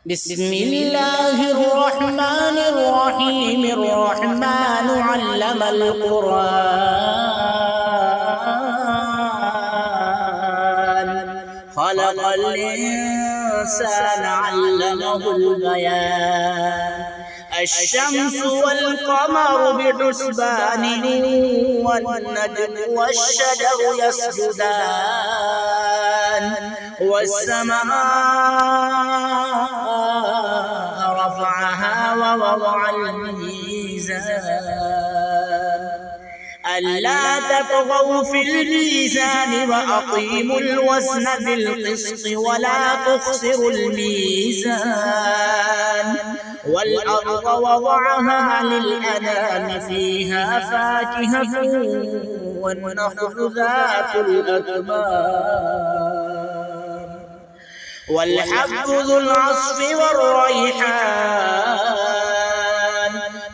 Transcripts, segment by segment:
بسم الله الرحمن الرحيم. الرحمن علم القرآن، خلق الإنسان علمه البيان. الشمس والقمر بحسبان، والنجم والشجر يسجدان، والسماء رفعها ووضع الميزان، ألا تطغوا في الميزان وأقيموا الوزن بالقسط ولا تخسروا الميزان. والأرض وضعها للأنام، فيها فاكهة والنخل ذات الأكمام، والحب ذو العصف والريحان.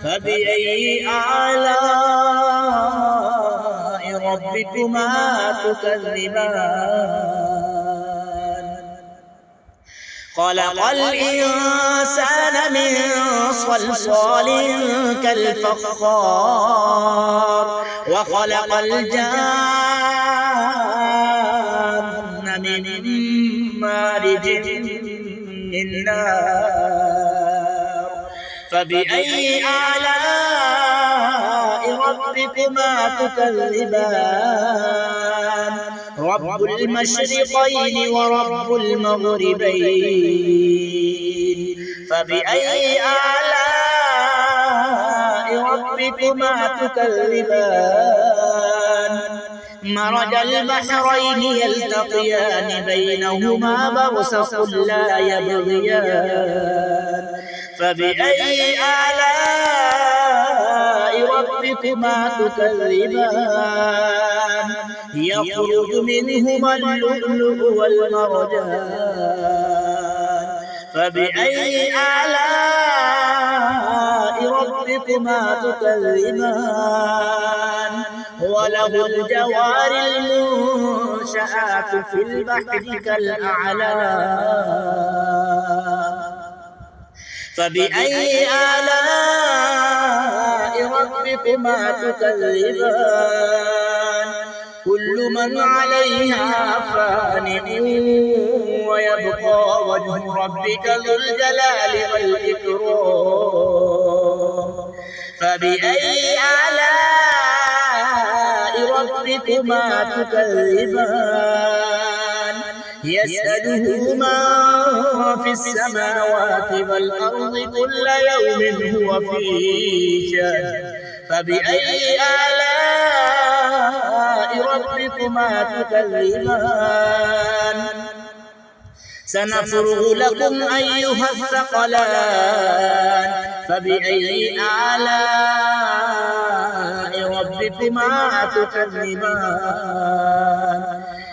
فبأي آلاء ربكما تكذبان؟ خلق الإنسان من صلصال كالفخار، وخلق الجان من مارج من نار. فبأي آلاء ربكما تكذبان؟ رب المشرقين ورب المغربين. فبأي آلاء ربكما تكذبان؟ مرج البحرين يلتقيان، بينهما برزخ لا يبغيان. فبأي آلاء ربكما تكذبان؟ يخرج منهما اللؤلؤ والمرجان. فبأي آلاء ربكما تكذبان؟ وله الجوار المنشآت في البحر كالأعلام. فبأي آلاء ربكما تكذبان؟ كل من عليها فان، ويبقى وجه ربك ذو الجلال والإكرام. فبأي آلاء ربكما تكذبان؟ يسأله من في السماوات والأرض، كل يوم هو في شأن. فبأي آلاء ربكما تكذبان؟ سنفرغ لكم أيها الثقلان. فبأي آلاء ربكما تكذبان؟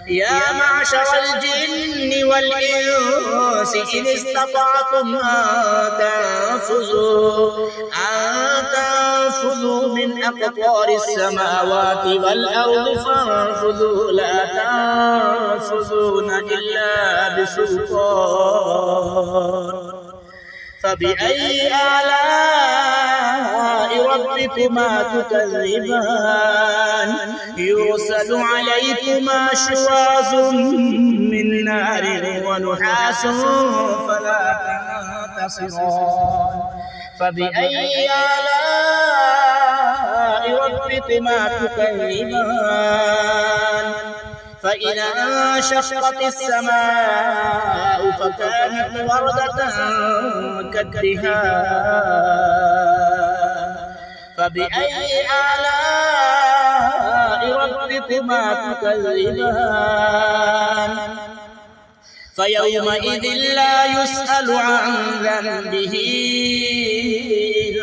يا معشر الجن والإنس إن استطعتم أن تنفذوا من أقطار السماوات والأرض فانفذوا، لا تنفذون إلا بسلطان. فبأي آلاء ربكما تكذبان؟ يرسل عليكما شواظ من نار ونحاس فلا تنتصران. فبأي آلاء ربكما تكذبان؟ فإذا انشقت السماء فكانت وردة كالدهان. فبأي آلاء ربكما تكذبان؟ فيومئذ لا يسأل عن ذنبه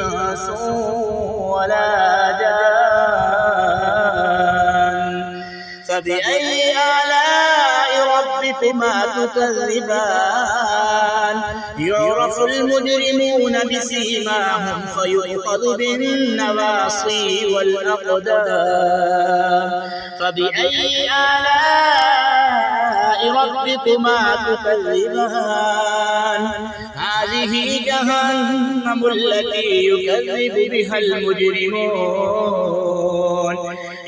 إنس ولا جان. فبأي آلاء ربكما تكذبان؟ يعرف المجرمون بسيماهم فيؤخذ بالنواصي والأقدام. فبأي آلاء ربكما تكذبان؟ هذا هذه جهنم التي يكذب بها المجرمون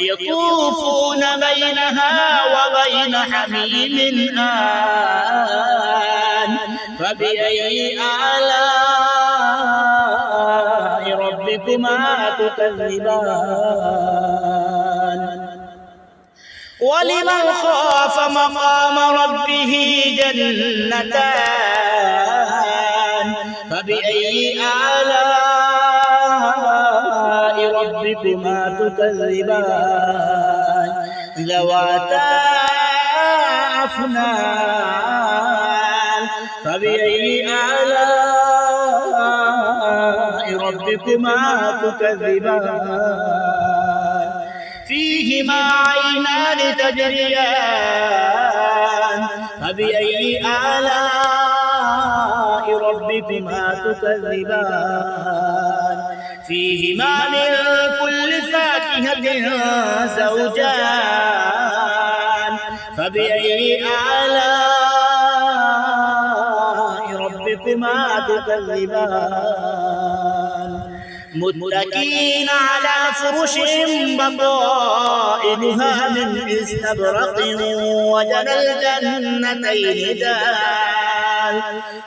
يطوفون بينها وبين حميم آن فبأي آلاء ربكما تكذبان ولمن خاف مقام ربه جنتان فبأي آلاء ربكما تكذبان ذواتا أفنان فبأي آلاء ربكما تكذبان فيهما عينان تجريان فبأي آلاء ربكما تكذبان فيهما من كل فاكهة زوجان فبأي آلاء ربكما تكذبان متكئين على فرش بطائنها من استبرق وجنى الجنتين دان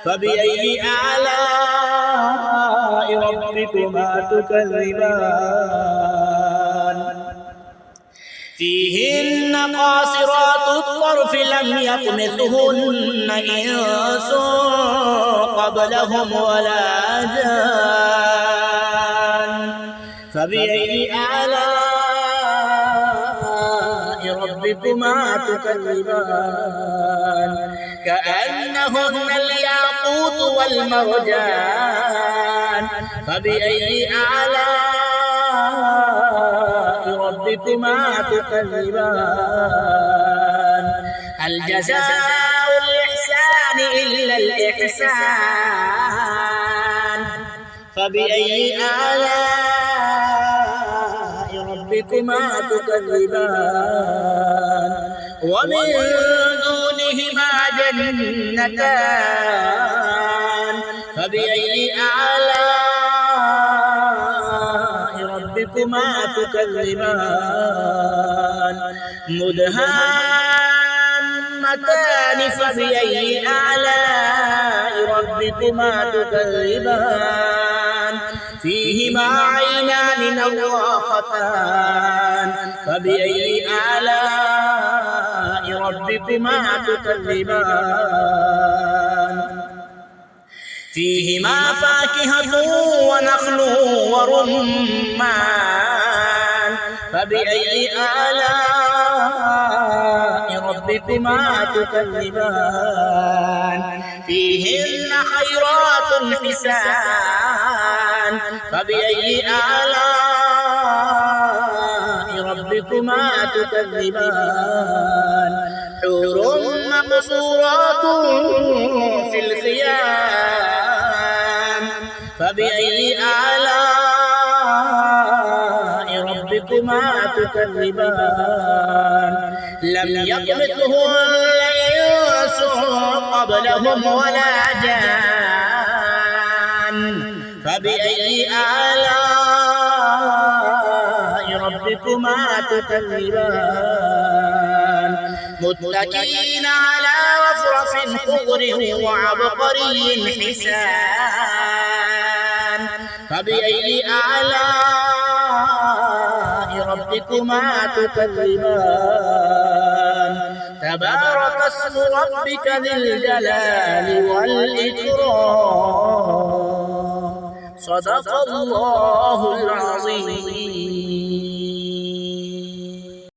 فبأي آلاء ربكما تكذبان فيهن قاصرات الطرف لم يطمثهن إنس قبلهم ولا جان فبأي آلاء ربكما تكذبان كأنهن الياقوت والمرجان فبأي آلاء ربكما تكذبان هل جزاء الإحسان إلا الإحسان فبأي آلاء ربكما تكذبان ومن دونهما جنتان فبأي آلاء ربكما تكذبان مدهامتان فبأي آلاء ربكما تكذبان فيهما عينان نضاختان فبأي آلاء ربكما تكذبان فيهما فاكهة ونخل ورمان فبأي آلاء ربكما تكذبان فيهن خيرات حسان فبأي آلاء ربكما تكذبان حور مقصورات في الخيام فبأي آلاء ربكما تكذبان لم يطمثهن إنس قبلهم ولا جان فبأي آلاء ربكما تكذبان متكئين على رفرف خضر وعبقري حسان فبأي آلاء ربكما تكذبان تبارك اسم ربك ذي الجلال والإكرام صدق الله العظيم.